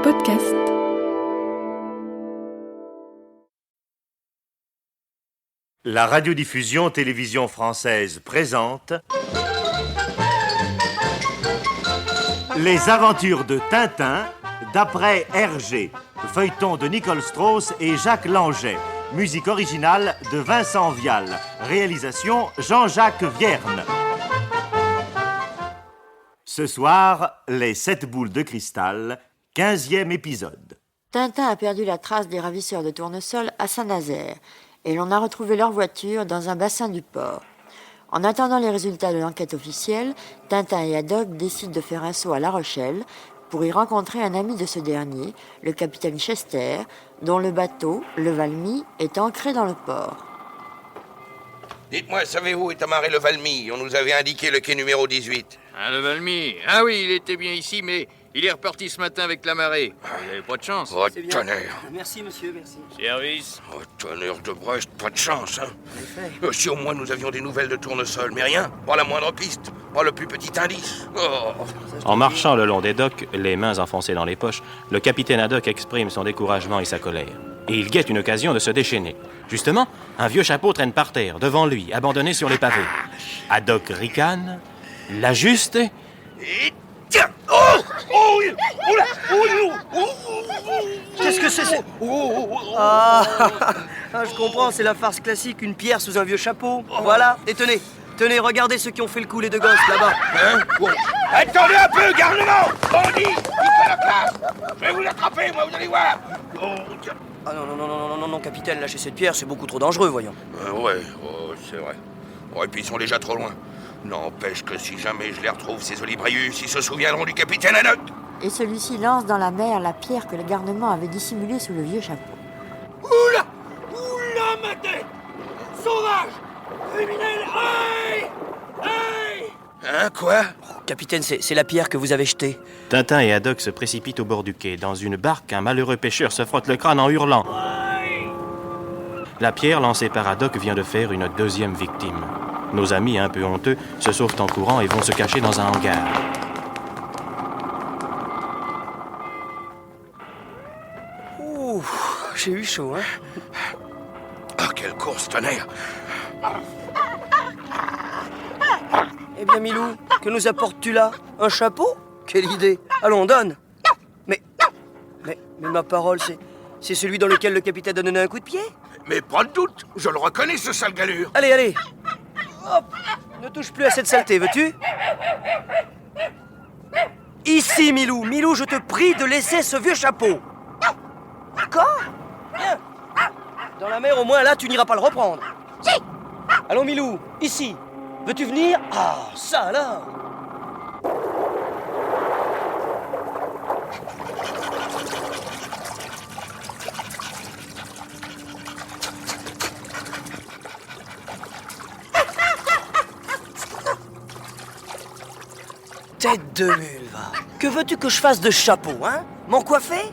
podcast. La radiodiffusion télévision française présente Les aventures de Tintin d'après Hergé, feuilleton de Nicole Strauss et Jacques Langeais, musique originale de Vincent Vial, réalisation Jean-Jacques Vierne. Ce soir, les 7 boules de cristal, 15e épisode. Tintin a perdu la trace des ravisseurs de Tournesol à Saint-Nazaire et l'on a retrouvé leur voiture dans un bassin du port. En attendant les résultats de l'enquête officielle, Tintin et Haddock décident de faire un saut à La Rochelle pour y rencontrer un ami de ce dernier, le capitaine Chester, dont le bateau, le Valmy, est ancré dans le port. Dites-moi, savez-vous où est amarré le Valmy? On nous avait indiqué le quai numéro 18. Ah, le Valmy. Ah oui, il était bien ici, mais il est reparti ce matin avec la marée. Il n'avait pas de chance. Oh, tonnerre. Merci, monsieur, merci. Service. Oh, tonnerre de Brest, pas de chance, hein. En effet. Si au moins nous avions des nouvelles de Tournesol, mais rien. Pas la moindre piste. Pas le plus petit indice. Oh. En marchant le long des docks, les mains enfoncées dans les poches, le capitaine Haddock exprime son découragement et sa colère. Et il guette une occasion de se déchaîner. Justement, un vieux chapeau traîne par terre, devant lui, abandonné sur les pavés. Haddock ricane, l'ajuste et... Tiens. Oh. Oh. Oh là. Oh. Qu'est-ce que c'est Ah, je comprends, c'est la farce classique, une pierre sous un vieux chapeau. Voilà, et tenez, regardez ceux qui ont fait le coup, les deux gosses, là-bas. Hein? Oh. Attendez un peu, garnement. Bandit, il fait la classe. Je vais vous l'attraper, moi, vous allez voir. Oh, tiens. Ah non, capitaine, lâchez cette pierre, c'est beaucoup trop dangereux, voyons. Ouais, c'est vrai. Oh, et puis ils sont déjà trop loin. N'empêche que si jamais je les retrouve, ces Olibrius, ils se souviendront du capitaine Haddock. Et celui-ci lance dans la mer la pierre que le garnement avait dissimulée sous le vieux chapeau. Oula, ma tête. Sauvage, criminel, aïe. Hein, quoi? Capitaine, c'est la pierre que vous avez jetée. Tintin et Haddock se précipitent au bord du quai. Dans une barque, un malheureux pêcheur se frotte le crâne en hurlant. La pierre lancée par Haddock vient de faire une deuxième victime. Nos amis, un peu honteux, se sauvent en courant et vont se cacher dans un hangar. Ouh, j'ai eu chaud, hein. Ah, quelle course, tonnerre. Eh bien, Milou, que nous apportes-tu là? Un chapeau? Quelle idée! Allons, donne! Mais ma parole, c'est celui dans lequel le capitaine a donné un coup de pied? Mais pas de doute, je le reconnais, ce sale galure. Allez! Hop! Ne touche plus à cette saleté, veux-tu? Ici, Milou, je te prie de laisser ce vieux chapeau. D'accord? Viens. Dans la mer, au moins, là, tu n'iras pas le reprendre. Si. Allons, Milou, ici. Veux-tu venir? Ah, ça alors! Tête de mule, va. Que veux-tu que je fasse de ce chapeau, hein? M'en coiffer?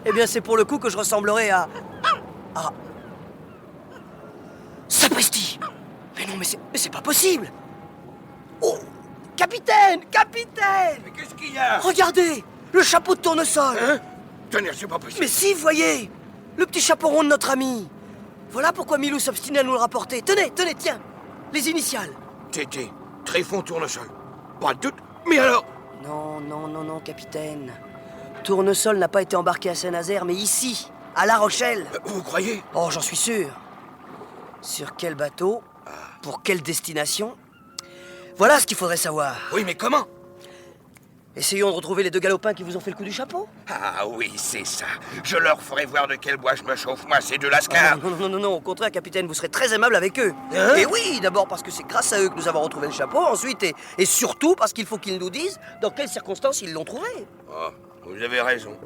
Eh bien, c'est pour le coup que je ressemblerai à... Sapristi! Mais non, mais c'est pas possible! Oh! Capitaine! Mais qu'est-ce qu'il y a? Regardez! Le chapeau de Tournesol! Hein? Tonnerre, c'est pas possible. Mais si, voyez! Le petit chapeau rond de notre ami! Voilà pourquoi Milou s'obstinait à nous le rapporter. Tenez, tiens! Les initiales! Tété, Tréfond Tournesol. Pas de doute. Mais alors? Non, capitaine. Tournesol n'a pas été embarqué à Saint-Nazaire, mais ici, à La Rochelle. Vous croyez? Oh, j'en suis sûr. Sur quel bateau? Pour quelle destination? Voilà ce qu'il faudrait savoir. Oui, mais comment? Essayons de retrouver les deux galopins qui vous ont fait le coup du chapeau. Ah oui, c'est ça. Je leur ferai voir de quel bois je me chauffe, moi, ces deux lascars. Non, au contraire, capitaine, vous serez très aimable avec eux. Hein? Et oui, d'abord parce que c'est grâce à eux que nous avons retrouvé le chapeau, ensuite et surtout parce qu'il faut qu'ils nous disent dans quelles circonstances ils l'ont trouvé. Oh, vous avez raison.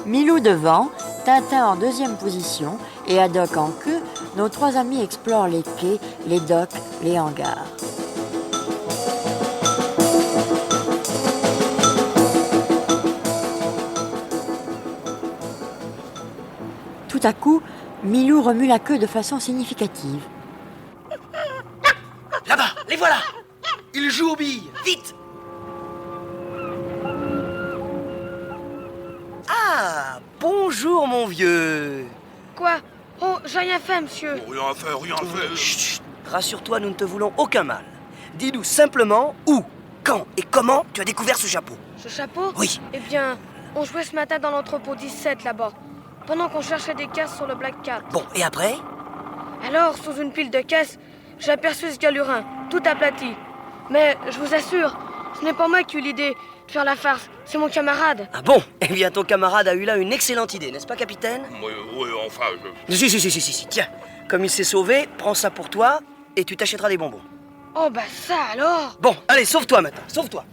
Milou devant, Tintin en deuxième position et Haddock en queue, nos trois amis explorent les quais, les docks, les hangars. Tout à coup, Milou remue la queue de façon significative. Là-bas, les voilà. Ils jouent aux billes. Vite. Ah, bonjour mon vieux. Quoi? Oh, j'ai rien fait, monsieur. Rien fait, rien fait. Chut. Rassure-toi, nous ne te voulons aucun mal. Dis-nous simplement où, quand et comment tu as découvert ce chapeau. Ce chapeau? Oui. Eh bien, on jouait ce matin dans l'entrepôt 17 là-bas, pendant qu'on cherchait des caisses sur le Black Cat. Bon, et après? Alors, sous une pile de caisses, j'ai aperçu ce galurin, tout aplati. Mais je vous assure, ce n'est pas moi qui ai eu l'idée de faire la farce, c'est mon camarade. Ah bon? Eh bien, ton camarade a eu là une excellente idée, n'est-ce pas, capitaine? Oui, enfin, Si. Tiens, comme il s'est sauvé, prends ça pour toi et tu t'achèteras des bonbons. Oh bah ça alors! Bon, allez, sauve-toi maintenant, sauve-toi.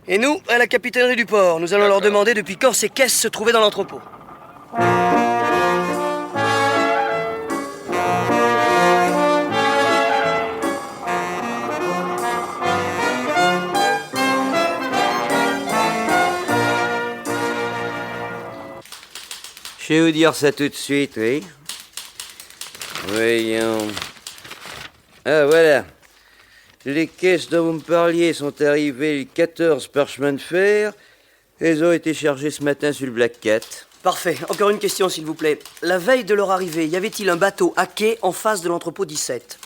Et nous, à la capitainerie du port, nous allons leur demander depuis quand ces caisses se trouvaient dans l'entrepôt. Je vais vous dire ça tout de suite, oui. Voyons. Ah, voilà. Les caisses dont vous me parliez sont arrivées le 14 par chemin de fer. Elles ont été chargées ce matin sur le Black Cat. Parfait. Encore une question, s'il vous plaît. La veille de leur arrivée, y avait-il un bateau à quai en face de l'entrepôt 17?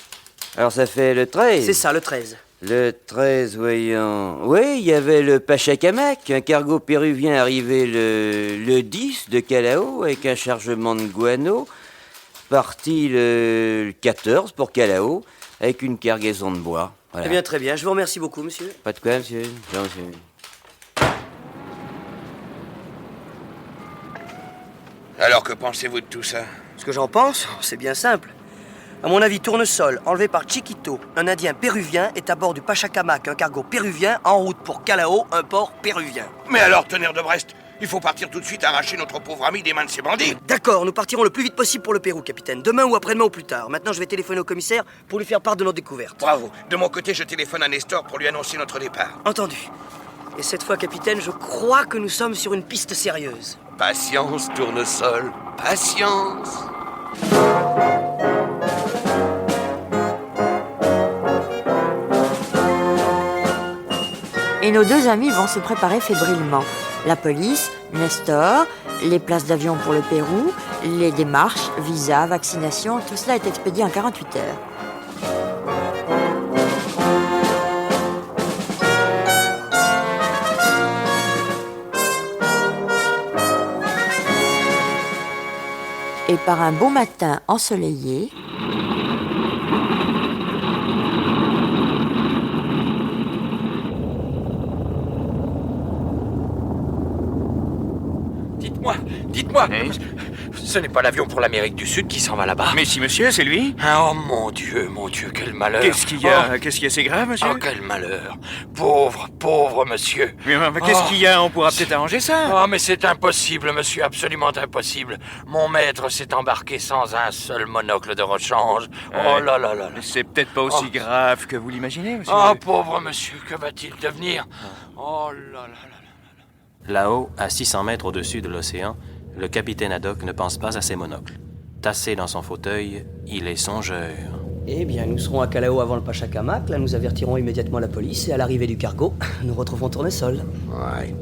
Alors ça fait le 13? C'est ça, le 13. Le 13, voyons. Oui, il y avait le Pachacamac, un cargo péruvien arrivé le 10 de Callao avec un chargement de guano. Parti le 14 pour Callao avec une cargaison de bois. Voilà. Eh bien, très bien. Je vous remercie beaucoup, monsieur. Pas de quoi, monsieur. Jean, monsieur. Alors, que pensez-vous de tout ça? Ce que j'en pense, c'est bien simple. À mon avis, Tournesol, enlevé par Chiquito, un Indien péruvien, est à bord du Pachacamac, un cargo péruvien, en route pour Callao, un port péruvien. Mais alors, tonnerre de Brest, il faut partir tout de suite arracher notre pauvre ami des mains de ces bandits. D'accord, nous partirons le plus vite possible pour le Pérou, capitaine. Demain ou après-demain ou plus tard. Maintenant, je vais téléphoner au commissaire pour lui faire part de notre découverte. Bravo. De mon côté, je téléphone à Nestor pour lui annoncer notre départ. Entendu. Et cette fois, capitaine, je crois que nous sommes sur une piste sérieuse. Patience, Tournesol, patience. Et nos deux amis vont se préparer fébrilement. La police, Nestor, les places d'avion pour le Pérou, les démarches, visa, vaccination, tout cela est expédié en 48 heures. Et par un beau matin ensoleillé, Dites-moi, ce n'est pas l'avion pour l'Amérique du Sud qui s'en va là-bas. Mais si, monsieur, c'est lui. Ah, oh mon Dieu, quel malheur. Qu'est-ce qu'il y a Oh. Qu'est-ce qu'il y a, c'est grave, monsieur? Oh, quel malheur. Pauvre monsieur. Mais qu'est-ce qu'il y a? On pourra peut-être arranger ça. Oh, mais c'est impossible, monsieur, absolument impossible. Mon maître s'est embarqué sans un seul monocle de rechange. Oh là là là là. C'est peut-être pas aussi grave que vous l'imaginez, monsieur. Oh, pauvre monsieur, que va-t-il devenir? Oh là là là là. Là-haut, à 600 mètres au-dessus de l'océan, le capitaine Haddock ne pense pas à ses monocles. Tassé dans son fauteuil, il est songeur. Eh bien, nous serons à Callao avant le Pachacamac. Là, nous avertirons immédiatement la police. Et à l'arrivée du cargo, nous retrouvons Tournesol. Ouais,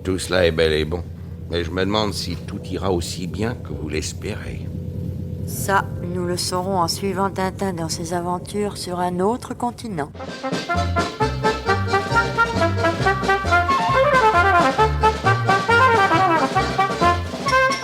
tout cela est bel et bon. Mais je me demande si tout ira aussi bien que vous l'espérez. ça, nous le saurons en suivant Tintin dans ses aventures sur un autre continent.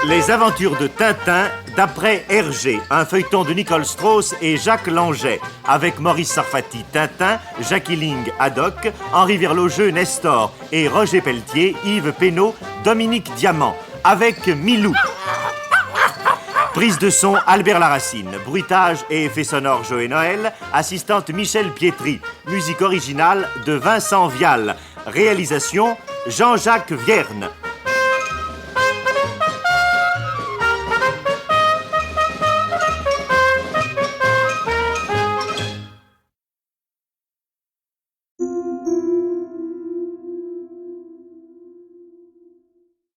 Les aventures de Tintin d'après Hergé, un feuilleton de Nicole Strauss et Jacques Langeais, avec Maurice Sarfati Tintin, Jackie Ling Haddock, Henri Verlogeux Nestor et Roger Pelletier, Yves Pénaud, Dominique Diamant, avec Milou. Prise de son Albert Laracine, bruitage et effets sonores Joël Noël, assistante Michel Pietri, musique originale de Vincent Vial, réalisation Jean-Jacques Vierne.